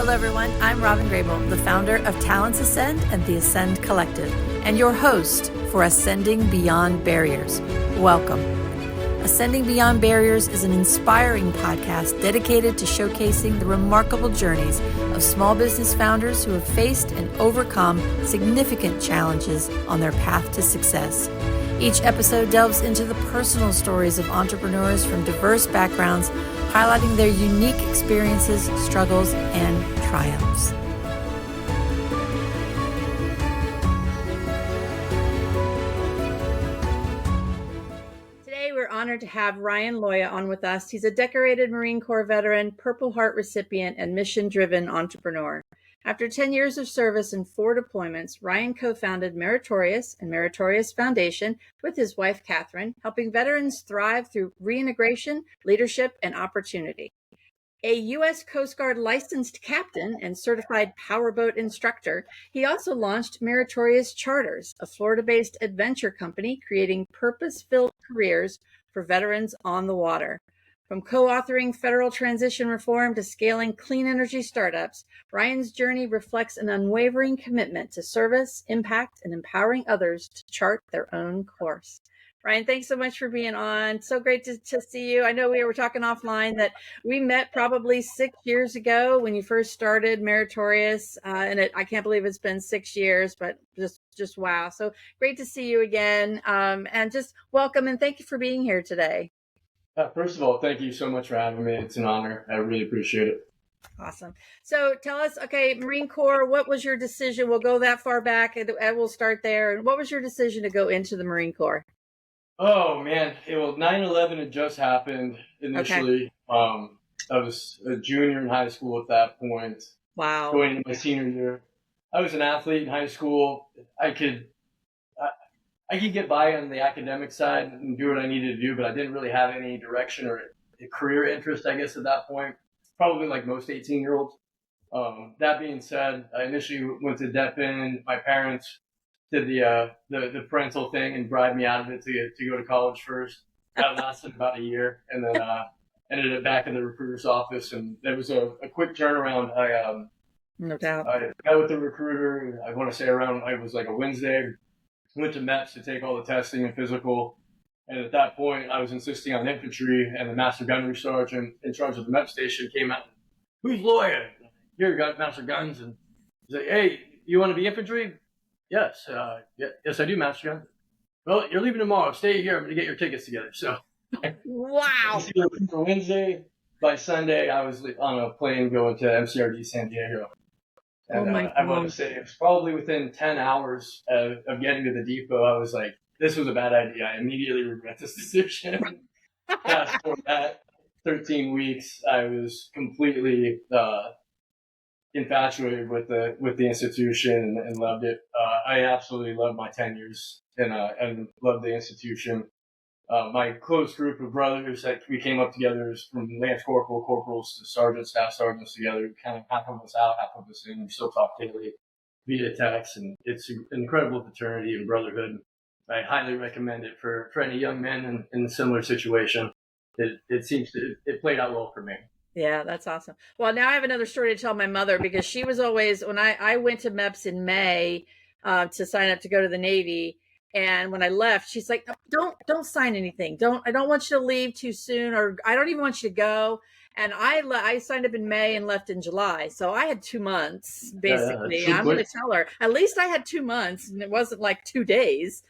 Hello, everyone. I'm Robyn Grable, the founder of Talents Ascend and the Ascend Collective, and your host for Ascending Beyond Barriers. Welcome. Ascending Beyond Barriers is an inspiring podcast dedicated to showcasing the remarkable journeys of small business founders who have faced and overcome significant challenges on their path to success. Each episode delves into the personal stories of entrepreneurs from diverse backgrounds, highlighting their unique experiences, struggles, and triumphs. Today, we're honored to have Loya on with us. He's a decorated Marine Corps veteran, Purple Heart recipient, and mission-driven entrepreneur. After 10 years of service and 4 deployments, Ryan co-founded Meritorious and Meritorious Foundation with his wife, Catherine, helping veterans thrive through reintegration, leadership, and opportunity. A U.S. Coast Guard licensed captain and certified powerboat instructor, he also launched Meritorious Charters, a Florida-based adventure company creating purpose-filled careers for veterans on the water. From co-authoring federal transition reform to scaling clean energy startups, Ryan's journey reflects an unwavering commitment to service, impact, and empowering others to chart their own course. Ryan, thanks so much for being on. So great to see you. I know we were talking offline that we met probably 6 years ago when you first started Meritorious, and I can't believe it's been 6 years, but just wow. So great to see you again, and just welcome and thank you for being here today. First of all, thank you so much for having me. It's an honor. I really appreciate it. Awesome. So tell us, okay, Marine Corps, what was your decision? We'll go that far back and we'll start there. What was your decision to go into the Marine Corps? Oh, man. 9/11 had just happened initially. Okay. I was a junior in high school at that point. Wow. Going into my senior year. I was an athlete in high school. I could get by on the academic side and do what I needed to do, but I didn't really have any direction or a career interest, I guess, at that point. Probably like most 18-year-olds. That being said, I initially went to DEPIN. My parents did the parental thing and bribed me out of it to go to college first. That lasted about a year, and then ended up back in the recruiter's office. And there was a quick turnaround. No doubt. I got with the recruiter. I want to say around it was like a Wednesday. Went to MEPS to take all the testing and physical. And at that point, I was insisting on infantry, and the Master Gunnery Sergeant in charge of the MEP station came out. Who's Loya? Here, got Master Guns. And he's like, hey, you want to be infantry? Yes. Yes, I do, Master Gun. Well, you're leaving tomorrow. Stay here. I'm going to get your tickets together. So, wow. For Wednesday, by Sunday, I was on a plane going to MCRD San Diego. And I want to say it was probably within 10 hours of getting to the depot, I was like, this was a bad idea. I immediately regret this decision. Fast forward that 13 weeks, I was completely infatuated with the institution and loved it. I absolutely loved my 10 years and loved the institution. My close group of brothers that we came up together is from Lance corporals to sergeants, staff sergeants together, kind of half of us out, half of us in. We still talk daily via text, and it's an incredible fraternity and brotherhood. I highly recommend it for any young men in a similar situation. It played out well for me. Yeah, that's awesome. Well, now I have another story to tell my mother, because she was always, when I went to MEPS in May to sign up to go to the Navy. And when I left, she's like, don't sign anything. I don't want you to leave too soon, or I don't even want you to go. And I signed up in May and left in July. So I had 2 months, basically. I'm going to tell her, at least I had 2 months, and it wasn't like 2 days.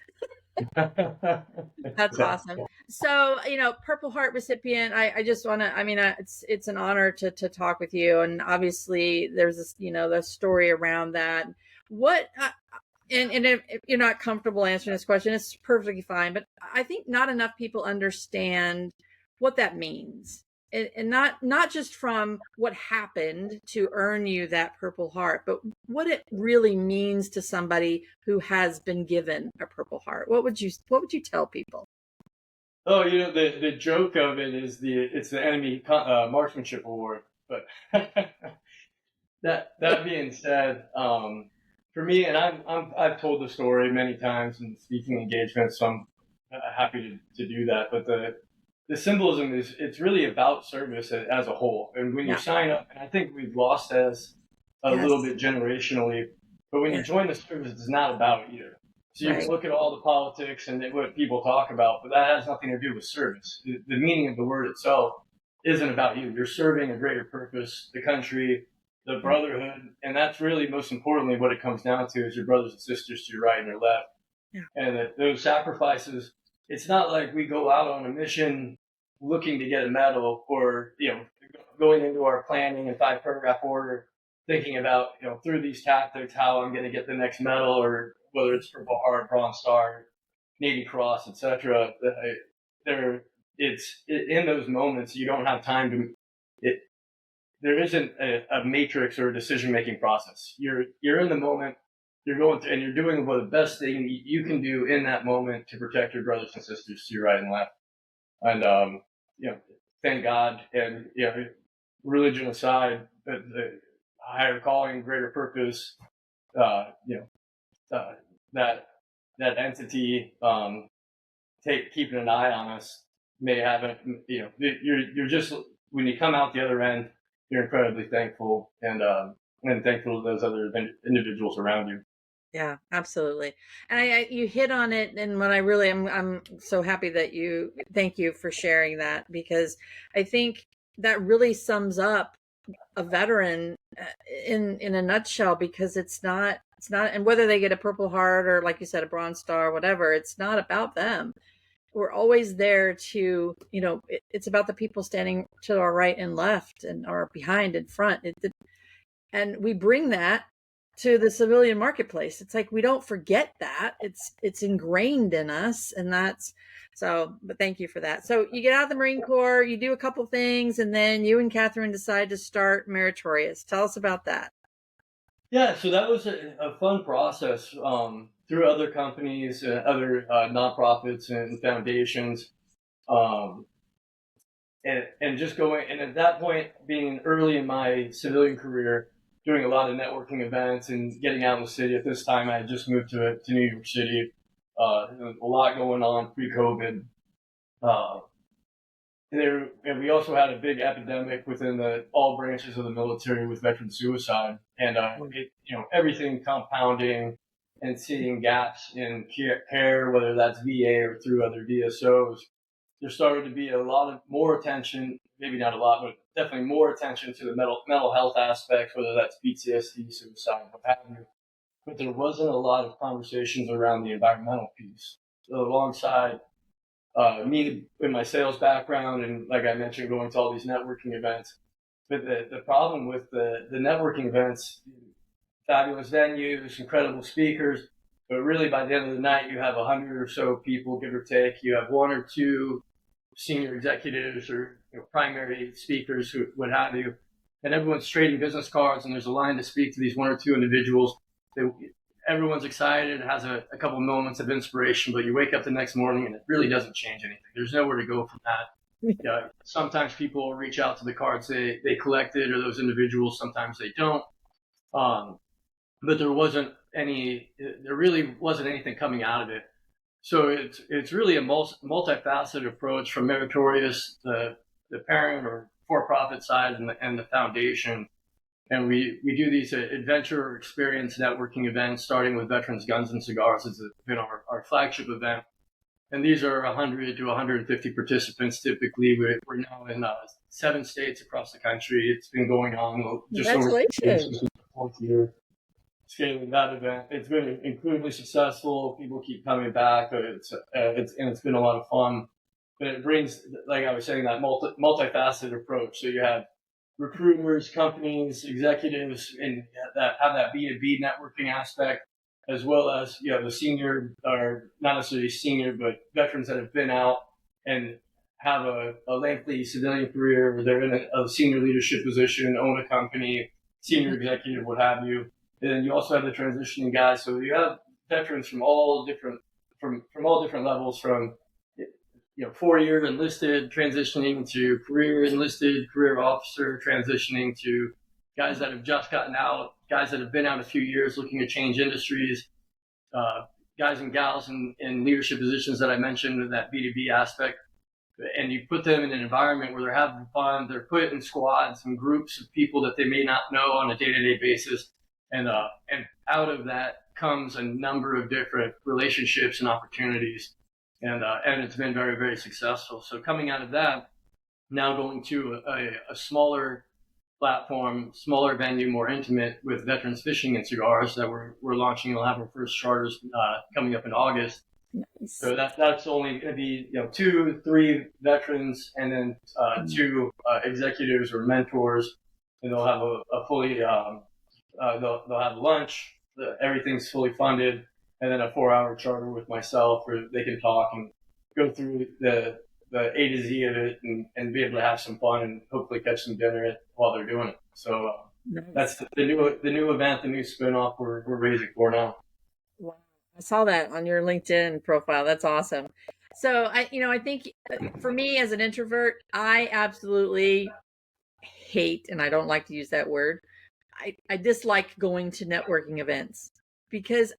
That's awesome. So, Purple Heart recipient, I just want to, it's an honor to talk with you. And obviously there's this, the story around that. What, and if you're not comfortable answering this question, it's perfectly fine. But I think not enough people understand what that means. And not just from what happened to earn you that Purple Heart, but what it really means to somebody who has been given a Purple Heart. What would you tell people? Oh, the joke of it is it's the enemy marksmanship award. But that being said, for me, and I've told the story many times in speaking engagements, so I'm happy to do that. But the symbolism it's really about service as a whole. And when you sign up, and I think we've lost as a Yes. little bit generationally. But when you join the service, it's not about you. So you can look at all the politics and what people talk about, but that has nothing to do with service. The meaning of the word itself isn't about you. You're serving a greater purpose, the country, the brotherhood, and that's really most importantly what it comes down to is your brothers and sisters to your right and your left. Yeah. And that those sacrifices, it's not like we go out on a mission looking to get a medal or, going into our planning in 5-paragraph order, thinking about, through these tactics, how I'm going to get the next medal, or whether it's Purple Heart, Bronze Star, Navy Cross, etc. It's in those moments you don't have time to. There isn't a matrix or a decision-making process. You're in the moment. You're going to, and you're doing the best thing you can do in that moment to protect your brothers and sisters to your right and left. And thank God. And religion aside, the higher calling, greater purpose, that entity keeping an eye on us may have it. You're just, when you come out the other end, you're incredibly thankful and thankful to those other individuals around you. Yeah, absolutely. And you hit on it. And what I'm so happy that thank you for sharing that, because I think that really sums up a veteran in a nutshell, because it's not, and whether they get a Purple Heart or, like you said, a Bronze Star, whatever, it's not about them. We're always there to, it's about the people standing to our right and left and or behind and front. And we bring that to the civilian marketplace. It's like, we don't forget that. It's ingrained in us. And that's so, but thank you for that. So you get out of the Marine Corps, you do a couple things, and then you and Catherine decide to start Meritorious. Tell us about that. Yeah, so that was a fun process through other companies, other nonprofits and foundations, and just going. And at that point, being early in my civilian career, doing a lot of networking events and getting out in the city. At this time, I had just moved to New York City. There was a lot going on pre-COVID. And we also had a big epidemic within all branches of the military with veteran suicide, and everything compounding and seeing gaps in care, whether that's VA or through other DSOs. There started to be a lot of more attention, maybe not a lot, but definitely more attention to the mental health aspects, whether that's PTSD, suicide, what have you. But there wasn't a lot of conversations around the environmental piece. So alongside me in my sales background, and like I mentioned, going to all these networking events. But the problem with the networking events, fabulous venues, incredible speakers, but really by the end of the night, you have 100 or so people, give or take. You have 1 or 2 senior executives or primary speakers, who what have you, and everyone's trading business cards, and there's a line to speak to these 1 or 2 individuals. Everyone's excited, has a couple of moments of inspiration, but you wake up the next morning and it really doesn't change anything. There's nowhere to go from that. Sometimes people will reach out to the cards they collected, or those individuals, sometimes they don't. But there really wasn't anything coming out of it. So it's really a multifaceted approach from Meritorious, the parent or for-profit side, and the foundation. And we do these adventure experience networking events, starting with Veterans Guns and Cigars. It's been our flagship event. And these are 100 to 150 participants typically. We're now in 7 states across the country. It's been going on just over the 4th year. Scaling that event. It's been incredibly successful. People keep coming back, but it's been a lot of fun. But it brings, like I was saying, that multifaceted approach. So you have recruiters, companies, executives, and that have that B2B networking aspect, as well as the senior, or not necessarily senior, but veterans that have been out and have a lengthy civilian career, or they're in a senior leadership position, own a company, senior executive, what have you. And then you also have the transitioning guys. So you have veterans from all different levels, from 4 years enlisted, transitioning to career enlisted, career officer, transitioning to guys that have just gotten out, guys that have been out a few years looking to change industries, guys and gals in leadership positions that I mentioned in that B2B aspect. and you put them in an environment where they're having fun. They're put in squads and groups of people that they may not know on a day-to-day basis, and out of that comes a number of different relationships and opportunities, and it's been very, very successful. So coming out of that, now going to a smaller platform, smaller venue, more intimate, with Veterans Fishing and Cigars that we're launching. We'll have our first charters coming up in August. Nice. So that's only going to be 2-3 veterans, and then 2 executives or mentors, and they'll have a fully they'll have lunch. Everything's fully funded, and then a 4-hour charter with myself where they can talk and go through the A to Z of it, and be able to have some fun and hopefully catch some dinner while they're doing it. So Nice. that's the new event, the new spinoff we're raising for now. Wow. I saw that on your LinkedIn profile. That's awesome. So I think for me as an introvert, I absolutely hate, and I don't like to use that word, I dislike going to networking events, because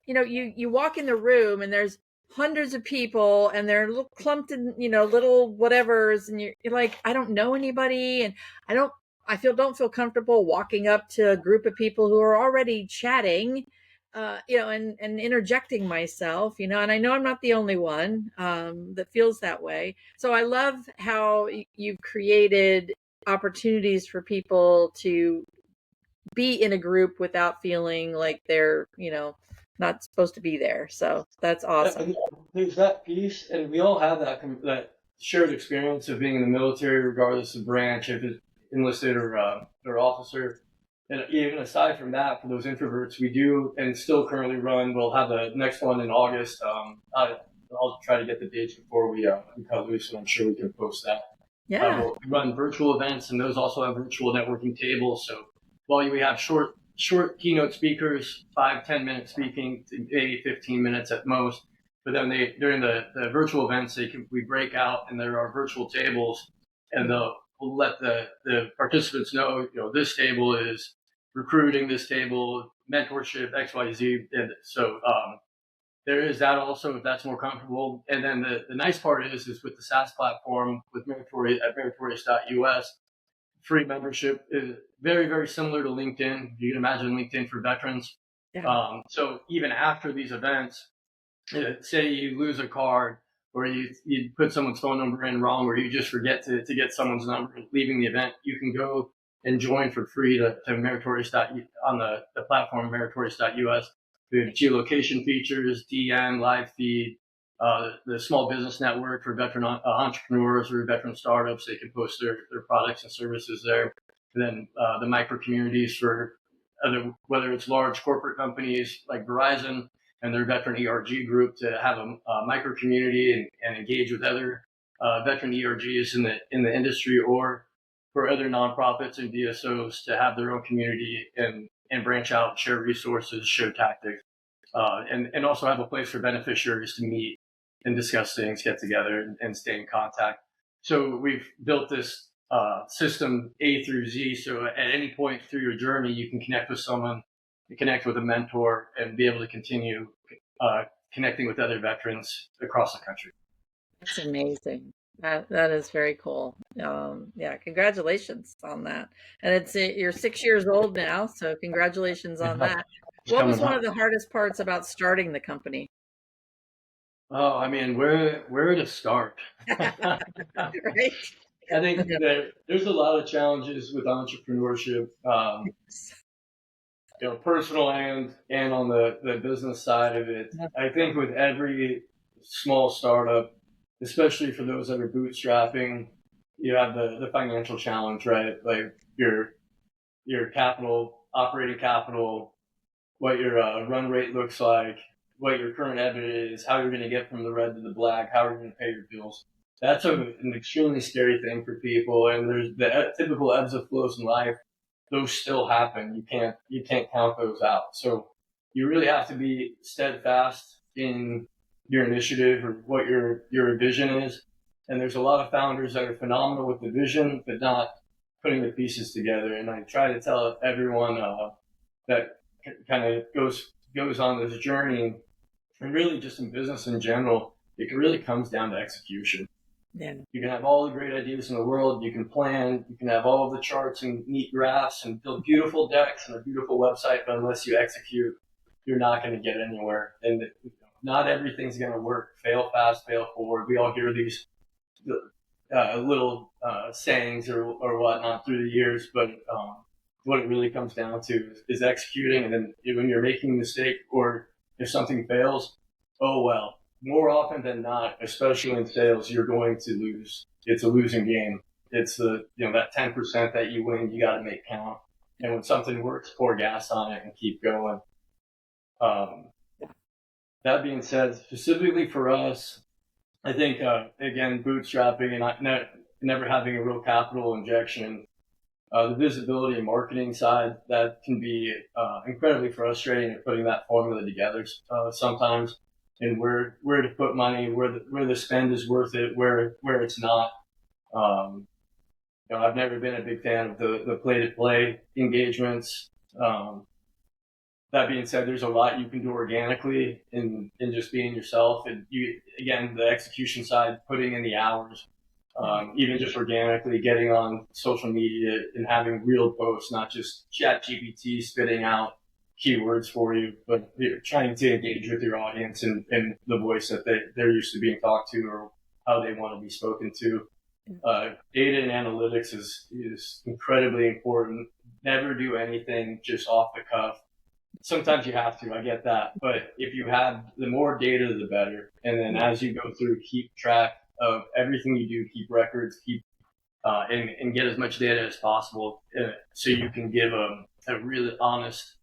you walk in the room and there's hundreds of people and they're clumped in, little whatevers, and you're like, I don't know anybody, and I don't feel comfortable walking up to a group of people who are already chatting, and interjecting myself, and I know I'm not the only one that feels that way. So I love how you've created opportunities for people to be in a group without feeling like they're, not supposed to be there. So that's awesome. There's that piece, and we all have that shared experience of being in the military, regardless of branch, if it's enlisted or officer. And even aside from that, for those introverts, we do and still currently run. We'll have the next one in August. I'll try to get the dates before we cut loose, and I'm sure we can post that. Yeah. We run virtual events, and those also have virtual networking tables. So while we have short keynote speakers, 5-10 minute speaking, maybe 15 minutes at most, but then during the virtual events, we break out, and there are virtual tables, and we'll let the participants know, this table is recruiting, this table mentorship, XYZ. And so there is that also, if that's more comfortable. And then the nice part is with the SaaS platform with Meritorious at meritorious.us, free membership is very, very similar to LinkedIn. You can imagine LinkedIn for veterans. Yeah. So even after these events, say you lose a card, or you put someone's phone number in wrong, or you just forget to get someone's number leaving the event, you can go and join for free to Meritorious on the platform meritorious.us. We have geolocation features, DM, live feed, the small business network for veteran entrepreneurs or veteran startups. They can post their products and services there. And then the micro communities for whether it's large corporate companies like Verizon and their veteran ERG group, to have a micro community and engage with other veteran ERGs in the industry, or for other nonprofits and DSOs to have their own community and branch out, share resources, share tactics, and also have a place for beneficiaries to meet and discuss things, get together, and stay in contact. So we've built this system A through Z. So at any point through your journey, you can connect with someone, connect with a mentor, and be able to continue connecting with other veterans across the country. That's amazing. That is very cool. Yeah, congratulations on that. And you're 6 years old now, so congratulations on that. What was one of the hardest parts about starting the company? Oh, I mean, where to start? Right? I think there's a lot of challenges with entrepreneurship, personal and on the business side of it. I think with every small startup, especially for those that are bootstrapping, you have the financial challenge, right? Like your capital, operating capital, what your run rate looks like, what your current EBITDA is, how you're going to get from the red to the black, how you're going to pay your bills. That's an extremely scary thing for people. And there's the typical ebbs and flows in life. Those still happen. You can't count those out. So you really have to be steadfast in your initiative or what your vision is. And there's a lot of founders that are phenomenal with the vision, but not putting the pieces together. And I try to tell everyone that kind of goes on this journey, and really just in business in general, it really comes down to execution. Yeah. You can have all the great ideas in the world. You can plan. You can have all of the charts and neat graphs and build beautiful decks and a beautiful website. But unless you execute, you're not going to get anywhere. And not everything's going to work. Fail fast, fail forward. We all hear these little sayings or whatnot through the years, but what it really comes down to is executing. And then when you're making a mistake or if something fails, oh well. More often than not, especially in sales, you're going to lose. It's a losing game. It's that 10% that you win, you got to make count. And when something works, pour gas on it and keep going. That being said, specifically for us, I think, again, bootstrapping and never having a real capital injection, the visibility and marketing side, that can be incredibly frustrating at putting that formula together sometimes, and where to put money, where the spend is worth it, where it's not. I've never been a big fan of the play-to-play engagements. That being said, there's a lot you can do organically in just being yourself. And again, the execution side, putting in the hours, even just organically getting on social media and having real posts, not just chat GPT spitting out keywords for you, but you're trying to engage with your audience and the voice that they're used to being talked to or how they want to be spoken to. Data and analytics is incredibly important. Never do anything just off the cuff. Sometimes you have to, I get that. But if you have the more data, the better. And then as you go through, keep track of everything you do, keep records, and get as much data as possible so you can give a really honest,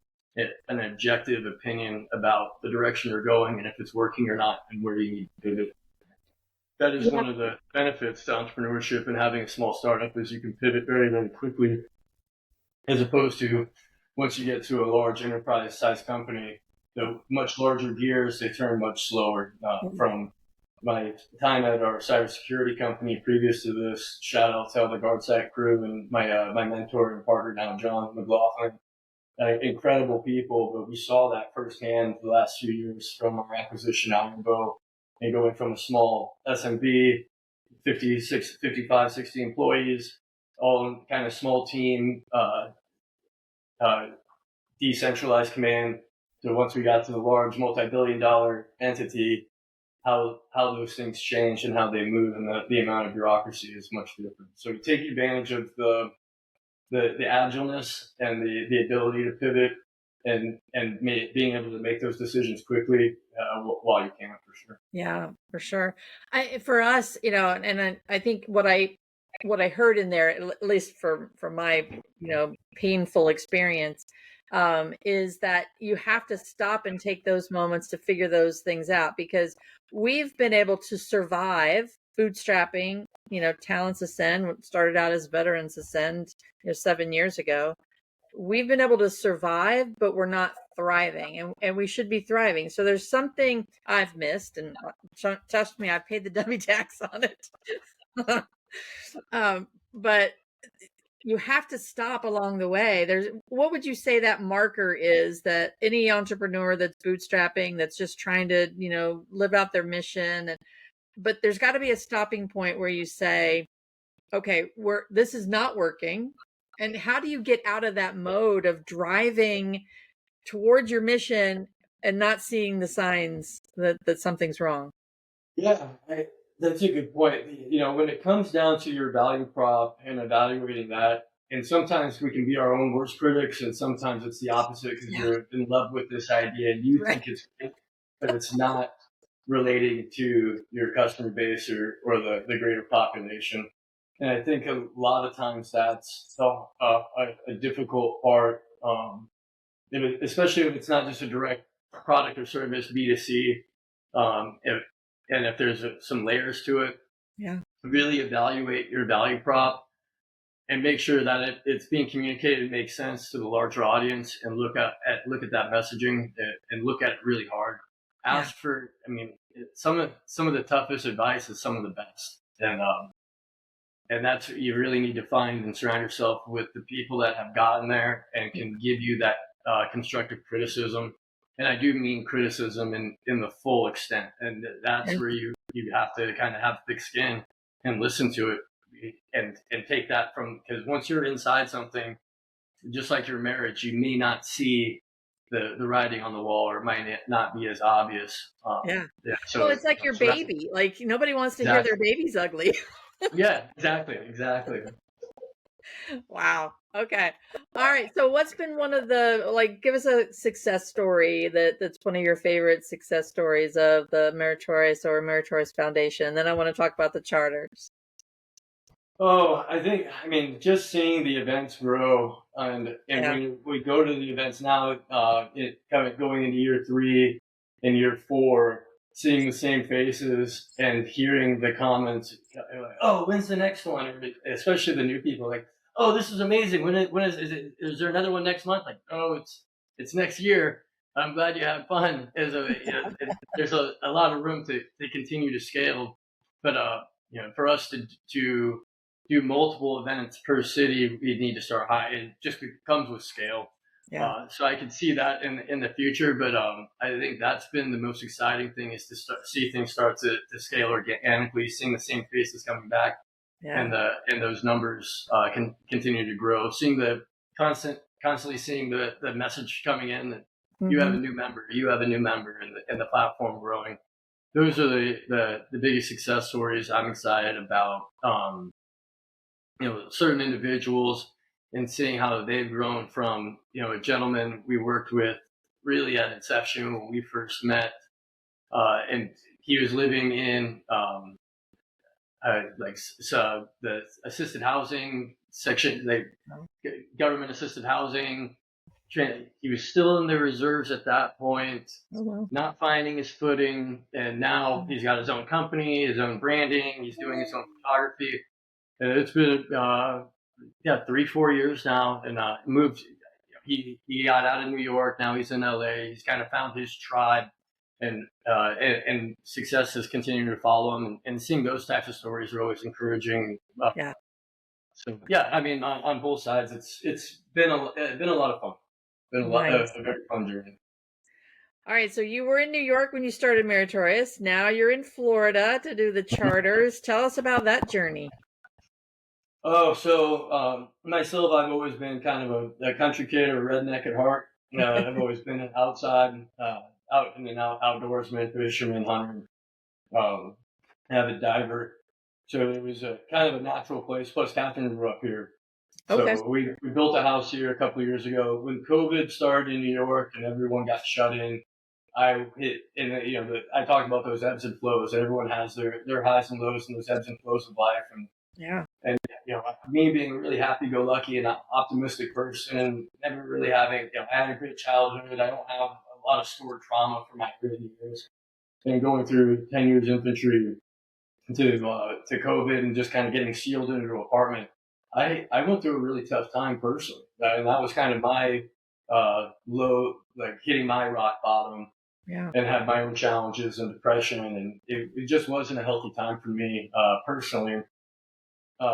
an objective opinion about the direction you're going and if it's working or not and where you need to pivot. That is one of the benefits to entrepreneurship and having a small startup is you can pivot very, very quickly as opposed to once you get to a large enterprise-sized company, the much larger gears, they turn much slower. From my time at our cybersecurity company previous to this, shout out to all the GuardSec crew and my mentor and partner now, John McLaughlin. Incredible people, but we saw that firsthand the last few years from our acquisition out in Bo and going from a small SMB, 56, 55, 60 employees, all in kind of small team, decentralized command. So once we got to the large multi-billion-dollar entity, how those things change and how they move and the amount of bureaucracy is much different. So we take advantage of the agileness and the ability to pivot and being able to make those decisions quickly while you can, for sure. Yeah, for sure. For us, and I think what I heard in there, at least from my, painful experience, is that you have to stop and take those moments to figure those things out, because we've been able to survive bootstrapping. Talents Ascend started out as Veterans Ascend, 7 years ago. We've been able to survive, but we're not thriving, and we should be thriving. So there's something I've missed, and trust me, I paid the dummy tax on it. But you have to stop along the way. What would you say that marker is that any entrepreneur that's bootstrapping, that's just trying to, live out their mission, but there's got to be a stopping point where you say, okay, this is not working. And how do you get out of that mode of driving towards your mission and not seeing the signs that something's wrong? Yeah, that's a good point. When it comes down to your value prop and evaluating that, and sometimes we can be our own worst critics, and sometimes it's the opposite because you're in love with this idea and you think it's great, but it's not relating to your customer base or the greater population. And I think a lot of times that's a difficult part, especially if it's not just a direct product or service, B2C. If there's some layers to it, really evaluate your value prop and make sure that it's being communicated and makes sense to the larger audience, and look at that messaging and look at it really hard. Ask for, some of the toughest advice is some of the best. And that's what you really need to find and surround yourself with the people that have gotten there and can give you that constructive criticism. And I do mean criticism in the full extent. And that's where you have to kind of have thick skin and listen to it and take that from, because once you're inside something, just like your marriage, you may not see the writing on the wall, or it might not be as obvious. Yeah. So, Well, it's like your so that's baby. Like nobody wants to hear exactly. their baby's ugly. Yeah, exactly. Wow. Okay. All right. So what's been one of the, like, give us a success story that's one of your favorite success stories of the Meritorious or Meritorious Foundation. Then I want to talk about the charters. Oh, I mean, just seeing the events grow, and Yeah. when we go to the events now, it kind of going into year 3 and year 4, seeing the same faces and hearing the comments, like, "Oh, when's the next one?" Or especially the new people, like, "Oh, this is amazing. Is there another one next month?" Like, "Oh, it's next year. I'm glad you had fun." There's a lot of room to continue to scale, but for us to do multiple events per city, we need to start high. It just comes with scale. Yeah. So I can see that in the future, but I think that's been the most exciting thing, is to see things start to scale organically, seeing the same faces coming back, Yeah. and those numbers can continue to grow. Seeing constantly seeing the message coming in that you have a new member, and the platform growing. Those are the biggest success stories I'm excited about. Certain individuals, and seeing how they've grown from, a gentleman we worked with really at inception when we first met. And he was living in the assisted housing section, like government assisted housing. He was still in the reserves at that point, Oh, wow. not finding his footing. And now he's got his own company, his own branding. He's doing his own photography. And it's been 3-4 years now, and moved. He got out of New York. Now he's in LA. He's kind of found his tribe, and success has continued to follow him. And seeing those types of stories are always encouraging. Yeah. So yeah, I mean, on both sides, it's been a lot of fun. Been Nice. a very fun journey. All right. So you were in New York when you started Meritorious. Now you're in Florida to do the charters. Tell us about that journey. Oh, so myself, I've always been kind of a country kid, or a redneck at heart. I've always been an outside, out in and out, outdoorsman, fisherman, hunter, um, avid diver. So it was a kind of a natural place. Plus, Catherine grew up here. Okay. So we built a house here a couple of years ago. When COVID started in New York and everyone got shut in, I hit, and I talked about those ebbs and flows. Everyone has their highs and lows, and those ebbs and flows of life. Yeah. And me being a really happy-go-lucky and optimistic person, never really having, I had a great childhood. I don't have a lot of stored trauma from my early years. And going through 10 years infantry to COVID, and just kind of getting sealed into an apartment, I went through a really tough time personally. And that was kind of my low, like hitting my rock bottom. Yeah. And had my own challenges and depression, and it just wasn't a healthy time for me personally.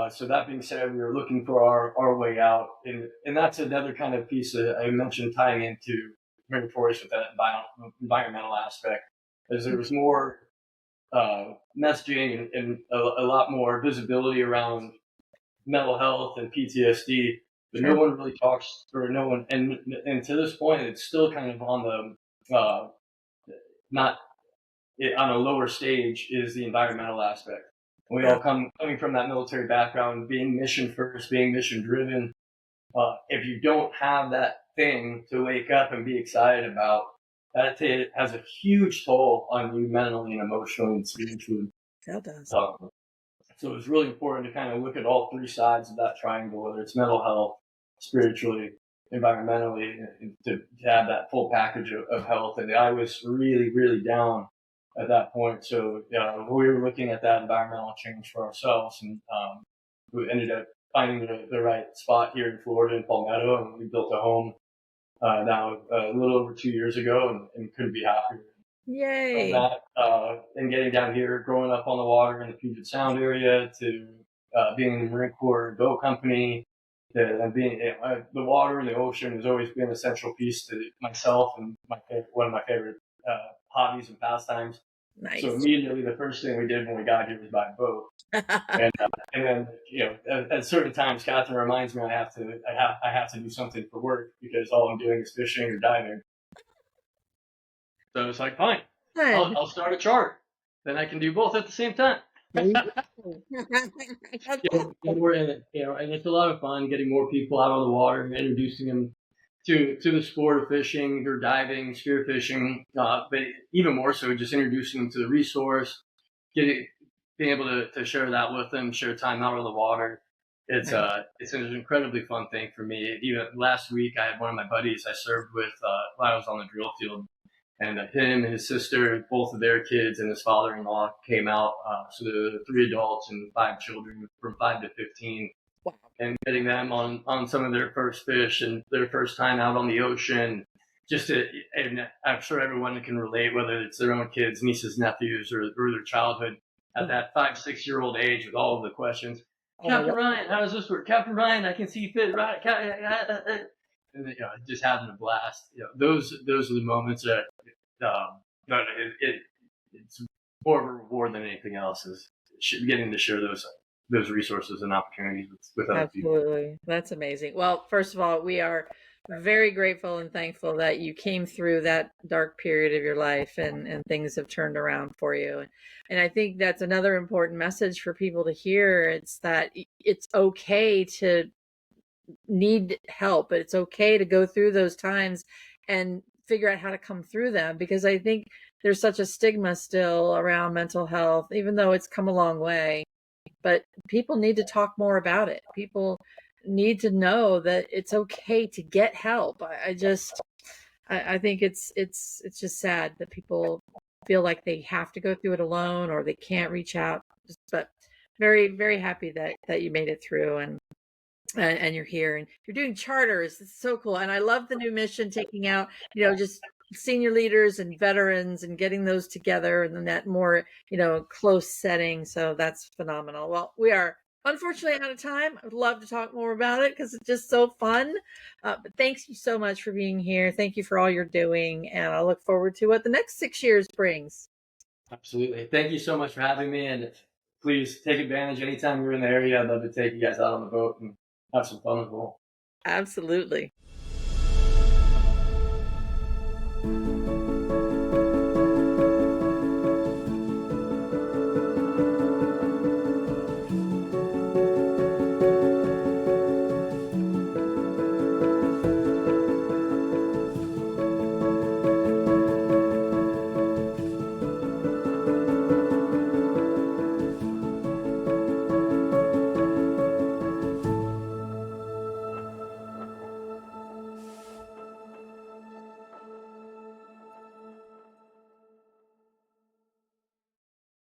So that being said, we were looking for our way out, and that's another kind of piece that I mentioned, tying into Meritorious with that environmental aspect, as there was more messaging and a lot more visibility around mental health and PTSD, but no one really talks, or no one, and to this point, it's still kind of on the not on a lower stage, is the environmental aspect. We all coming from that military background, being mission first, being mission driven. If you don't have that thing to wake up and be excited about, that has a huge toll on you mentally and emotionally and spiritually. That does. So it's really important to kind of look at all three sides of that triangle, whether it's mental health, spiritually, environmentally, to have that full package of health. And I was really, really down at that point. So we were looking at that environmental change for ourselves, and we ended up finding the right spot here in Florida, in Palmetto, and we built a home now a little over 2 years ago, and couldn't be happier. Yay. From that, and getting down here, growing up on the water in the Puget Sound area, to being in the Marine Corps boat company, and being the water and the ocean has always been a central piece to myself, and one of my favorite hobbies and pastimes. Nice. So immediately the first thing we did when we got here was buy a boat. And then, at certain times, Catherine reminds me I have to do something for work because all I'm doing is fishing or diving. So it's like, fine, I'll start a chart. Then I can do both at the same time. And it's a lot of fun getting more people out on the water and introducing them to the sport of fishing or diving, spearfishing, but even more so, just introducing them to the resource, being able to share that with them, share time out on the water. It's an incredibly fun thing for me. Even last week, I had one of my buddies I served with while I was on the drill field, and him and his sister, both of their kids, and his father-in-law came out. So the 3 adults and 5 children from 5 to 15. Wow. And getting them on some of their first fish and their first time out on the ocean. And I'm sure everyone can relate, whether it's their own kids, nieces, nephews, or their childhood at that 5, 6-year-old age with all of the questions. Captain Ryan, how does this work? Captain Ryan, I can see fit, right? And just having a blast. Those are the moments that it's more of a reward than anything else, is getting to share those resources and opportunities with other people. Absolutely. That's amazing. Well, first of all, we are very grateful and thankful that you came through that dark period of your life and things have turned around for you. And I think that's another important message for people to hear. It's that it's okay to need help, but it's okay to go through those times and figure out how to come through them, because I think there's such a stigma still around mental health, even though it's come a long way. But people need to talk more about it. People need to know that it's okay to get help. I think it's just sad that people feel like they have to go through it alone or they can't reach out. But very, very happy that you made it through and you're here and you're doing charters. It's so cool. And I love the new mission, taking out, just senior leaders and veterans and getting those together and then that more, close setting. So that's phenomenal. Well, we are unfortunately out of time. I'd love to talk more about it because it's just so fun. But thanks you so much for being here. Thank you for all you're doing. And I look forward to what the next 6 years brings. Absolutely. Thank you so much for having me. And please take advantage anytime you're in the area. I'd love to take you guys out on the boat and have some fun as well. Absolutely.